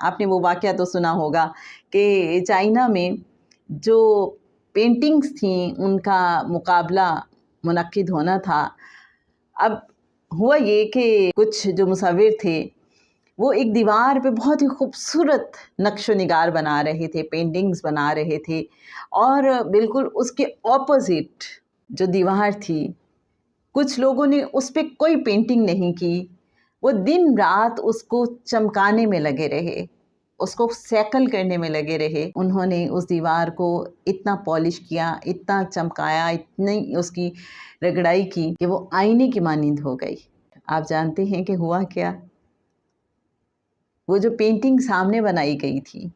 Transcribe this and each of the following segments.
آپ نے وہ واقعہ تو سنا ہوگا کہ چائنا میں جو پینٹنگز تھیں ان کا مقابلہ منعقد ہونا تھا. اب ہوا یہ کہ کچھ جو مصور تھے وہ ایک دیوار پہ بہت ہی خوبصورت نقش و نگار بنا رہے تھے، پینٹنگز بنا رہے تھے، اور بالکل اس کے اپوزٹ جو دیوار تھی کچھ لوگوں نے اس پہ کوئی پینٹنگ نہیں کی. وہ دن رات اس کو چمکانے میں لگے رہے، اس کو سیکل کرنے میں لگے رہے. انہوں نے اس دیوار کو اتنا پالش کیا، اتنا چمکایا، اتنی اس کی رگڑائی کی کہ وہ آئینے کی مانند ہو گئی. آپ جانتے ہیں کہ ہوا کیا؟ وہ جو پینٹنگ سامنے بنائی گئی تھی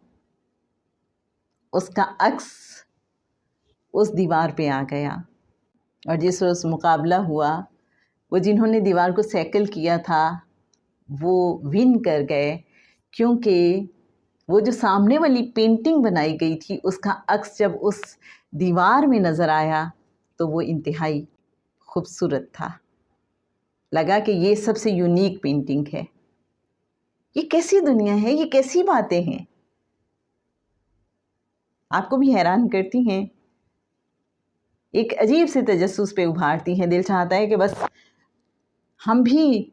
اس کا عکس اس دیوار پہ آ گیا، اور جس روز مقابلہ ہوا وہ جنہوں نے دیوار کو سیکل کیا تھا وہ ون کر گئے، کیونکہ وہ جو سامنے والی پینٹنگ بنائی گئی تھی اس کا عکس جب اس دیوار میں نظر آیا تو وہ انتہائی خوبصورت تھا. لگا کہ یہ سب سے یونیک پینٹنگ ہے. یہ کیسی دنیا ہے، یہ کیسی باتیں ہیں، آپ کو بھی حیران کرتی ہیں، ایک عجیب سے تجسس پہ ابھارتی ہیں. دل چاہتا ہے کہ بس ہم بھی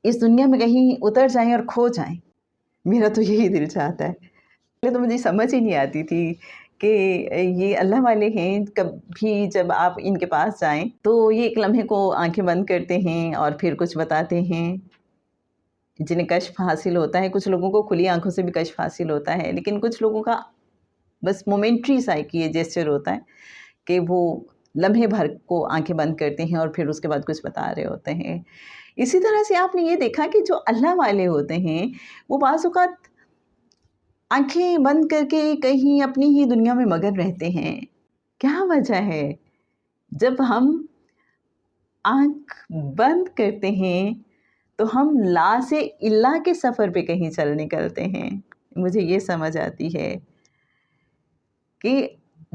اس دنیا میں کہیں اتر جائیں اور کھو جائیں. میرا تو یہی دل چاہتا ہے. پہلے تو مجھے سمجھ ہی نہیں آتی تھی کہ یہ اللہ والے ہیں. کبھی جب آپ ان کے پاس جائیں تو یہ ایک لمحے کو آنکھیں بند کرتے ہیں اور پھر کچھ بتاتے ہیں، جنہیں کشف حاصل ہوتا ہے. کچھ لوگوں کو کھلی آنکھوں سے بھی کشف حاصل ہوتا ہے، لیکن کچھ لوگوں کا بس مومنٹری سا یہ جیسچر ہوتا ہے کہ وہ لمحے بھر کو آنکھیں بند کرتے ہیں اور پھر اس کے بعد کچھ بتا رہے ہوتے ہیں. اسی طرح سے آپ نے یہ دیکھا کہ جو اللہ والے ہوتے ہیں وہ بعض اوقات آنکھیں بند کر کے کہیں اپنی ہی دنیا میں مگن رہتے ہیں. کیا وجہ ہے؟ جب ہم آنکھ بند کرتے ہیں تو ہم لا سے الا کے سفر پہ کہیں چل نکلتے ہیں. مجھے یہ سمجھ آتی ہے کہ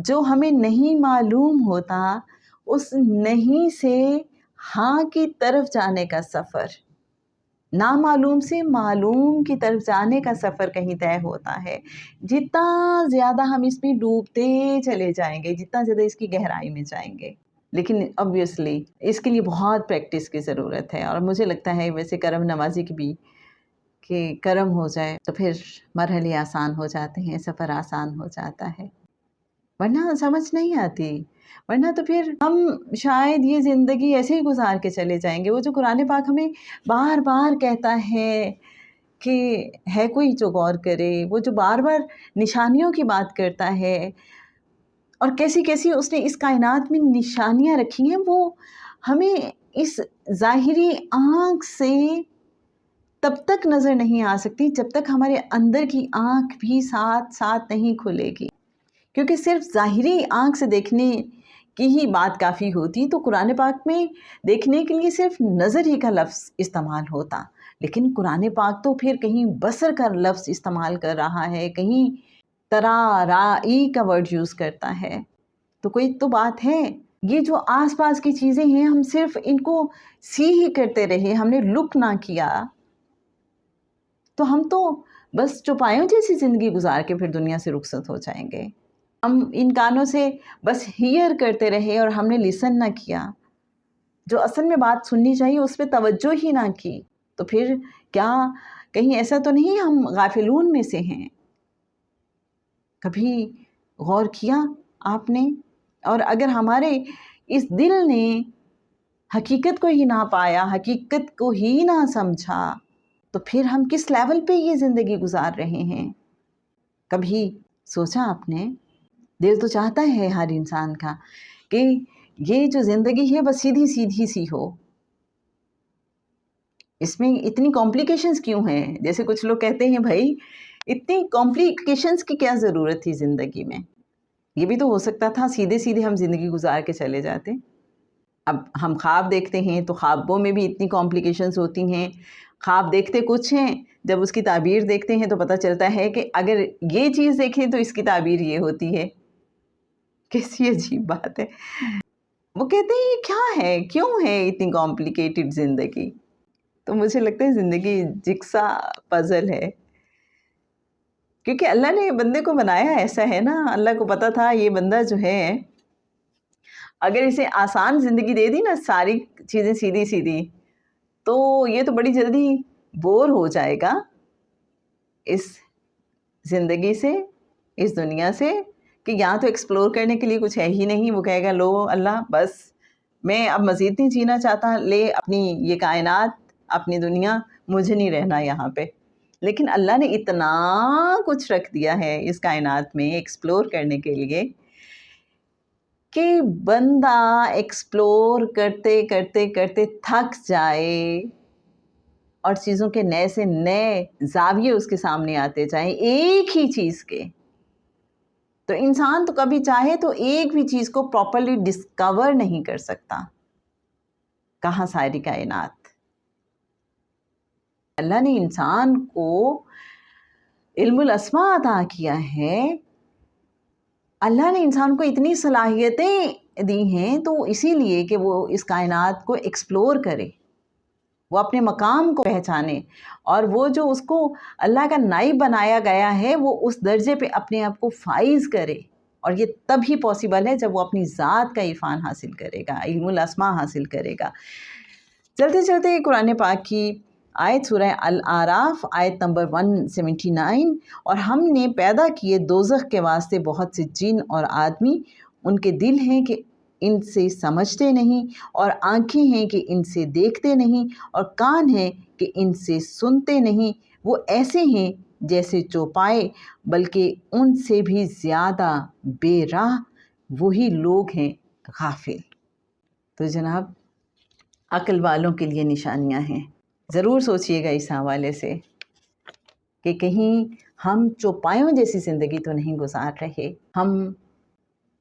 جو ہمیں نہیں معلوم ہوتا اس نہیں سے ہاں کی طرف جانے کا سفر، نامعلوم سے معلوم کی طرف جانے کا سفر کہیں طے ہوتا ہے. جتنا زیادہ ہم اس میں ڈوبتے چلے جائیں گے، جتنا زیادہ اس کی گہرائی میں جائیں گے، لیکن obviously اس کے لیے بہت پریکٹس کی ضرورت ہے. اور مجھے لگتا ہے ویسے کرم نوازی کی بھی کہ کرم ہو جائے تو پھر مرحلے آسان ہو جاتے ہیں، سفر آسان ہو جاتا ہے، ورنہ سمجھ نہیں آتی. ورنہ تو پھر ہم شاید یہ زندگی ایسے ہی گزار کے چلے جائیں گے. وہ جو قرآن پاک ہمیں بار بار کہتا ہے کہ ہے کوئی جو غور کرے، وہ جو بار بار نشانیوں کی بات کرتا ہے اور کیسی کیسی اس نے اس کائنات میں نشانیاں رکھی ہیں، وہ ہمیں اس ظاہری آنکھ سے تب تک نظر نہیں آ سکتی جب تک ہمارے اندر کی آنکھ بھی ساتھ ساتھ نہیں کھلے گی. کیونکہ صرف ظاہری آنکھ سے دیکھنے کی ہی بات کافی ہوتی تو قرآن پاک میں دیکھنے کے لیے صرف نظر ہی کا لفظ استعمال ہوتا، لیکن قرآن پاک تو پھر کہیں بصر کا لفظ استعمال کر رہا ہے، کہیں ترا رائی کا ورڈ یوز کرتا ہے. تو کوئی تو بات ہے. یہ جو آس پاس کی چیزیں ہیں ہم صرف ان کو سی ہی کرتے رہے، ہم نے لک نہ کیا تو ہم تو بس چوپایوں جیسی زندگی گزار کے پھر دنیا سے رخصت ہو جائیں گے. ہم ان کانوں سے بس ہیئر کرتے رہے اور ہم نے لسن نہ کیا، جو اصل میں بات سننی چاہیے اس پہ توجہ ہی نہ کی، تو پھر کیا کہیں ایسا تو نہیں ہم غافلون میں سے ہیں؟ کبھی غور کیا آپ نے؟ اور اگر ہمارے اس دل نے حقیقت کو ہی نہ پایا، حقیقت کو ہی نہ سمجھا، تو پھر ہم کس لیول پہ یہ زندگی گزار رہے ہیں؟ کبھی سوچا آپ نے؟ دل تو چاہتا ہے ہر انسان کا کہ یہ جو زندگی ہے بس سیدھی سیدھی سی ہو. اس میں اتنی کمپلیکیشنز کیوں ہیں؟ جیسے کچھ لوگ کہتے ہیں بھائی اتنی کمپلیکیشنز کی کیا ضرورت تھی زندگی میں؟ یہ بھی تو ہو سکتا تھا سیدھے سیدھے ہم زندگی گزار کے چلے جاتے. اب ہم خواب دیکھتے ہیں تو خوابوں میں بھی اتنی کمپلیکیشنز ہوتی ہیں. خواب دیکھتے کچھ ہیں، جب اس کی تعبیر دیکھتے ہیں تو پتہ چلتا ہے کہ اگر یہ چیز دیکھیں تو اس کی تعبیر یہ ہوتی ہے. کیسی عجیب بات ہے. وہ کہتے ہیں یہ کیا ہے، کیوں ہے اتنی کمپلیکیٹڈ زندگی؟ تو مجھے لگتا ہے زندگی جگسا پزل ہے. کیونکہ اللہ نے بندے کو بنایا ایسا ہے نا، اللہ کو پتہ تھا یہ بندہ جو ہے اگر اسے آسان زندگی دے دی نا، ساری چیزیں سیدھی سیدھی، تو یہ تو بڑی جلدی بور ہو جائے گا اس زندگی سے، اس دنیا سے، کہ یہاں تو ایکسپلور کرنے کے لیے کچھ ہے ہی نہیں۔ وہ کہے گا لو اللہ بس میں اب مزید نہیں جینا چاہتا، لے اپنی یہ کائنات، اپنی دنیا، مجھے نہیں رہنا یہاں پہ۔ لیکن اللہ نے اتنا کچھ رکھ دیا ہے اس کائنات میں ایکسپلور کرنے کے لیے کہ بندہ ایکسپلور کرتے کرتے کرتے تھک جائے اور چیزوں کے نئے سے نئے زاویے اس کے سامنے آتے جائیں ایک ہی چیز کے۔ تو انسان تو کبھی چاہے تو ایک بھی چیز کو پراپرلی ڈسکور نہیں کر سکتا، کہاں ساری کائنات۔ اللہ نے انسان کو علم الاسماء عطا کیا ہے، اللہ نے انسان کو اتنی صلاحیتیں دی ہیں تو اسی لیے کہ وہ اس کائنات کو ایکسپلور کرے، وہ اپنے مقام کو پہچانے، اور وہ جو اس کو اللہ کا نائب بنایا گیا ہے وہ اس درجے پہ اپنے آپ کو فائز کرے۔ اور یہ تب ہی پاسبل ہے جب وہ اپنی ذات کا عرفان حاصل کرے گا، علم الاسماء حاصل کرے گا۔ چلتے چلتے قرآن پاک کی آیت سورہ الاعراف آیت نمبر 179، اور ہم نے پیدا کیے دوزخ کے واسطے بہت سے جن اور آدمی، ان کے دل ہیں کہ ان سے سمجھتے نہیں، اور آنکھیں ہیں کہ ان سے دیکھتے نہیں، اور کان ہیں کہ ان سے سنتے نہیں، وہ ایسے ہیں جیسے چوپائے، بلکہ ان سے بھی زیادہ بے راہ وہی لوگ ہیں غافل۔ تو جناب عقل والوں کے لیے نشانیاں ہیں، ضرور سوچئے گا اس حوالے سے کہ کہیں ہم چوپایوں جیسی زندگی تو نہیں گزار رہے، ہم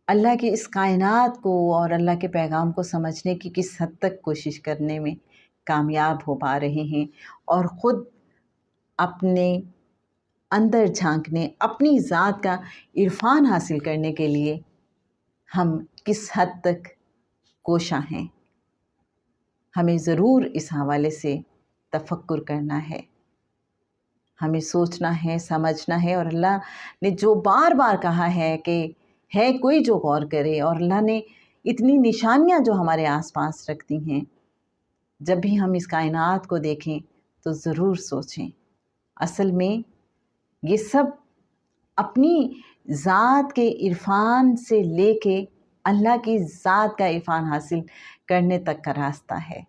اللہ کی اس کائنات کو اور اللہ کے پیغام کو سمجھنے کی کس حد تک کوشش کرنے میں کامیاب ہو پا رہے ہیں، اور خود اپنے اندر جھانکنے، اپنی ذات کا عرفان حاصل کرنے کے لیے ہم کس حد تک کوشاں ہیں۔ ہمیں ضرور اس حوالے سے تفکر کرنا ہے، ہمیں سوچنا ہے، سمجھنا ہے، اور اللہ نے جو بار بار کہا ہے کہ ہے کوئی جو غور کرے، اور اللہ نے اتنی نشانیاں جو ہمارے آس پاس رکھ دی ہیں، جب بھی ہم اس کائنات کو دیکھیں تو ضرور سوچیں اصل میں یہ سب اپنی ذات کے عرفان سے لے کے اللہ کی ذات کا عرفان حاصل کرنے تک کا راستہ ہے۔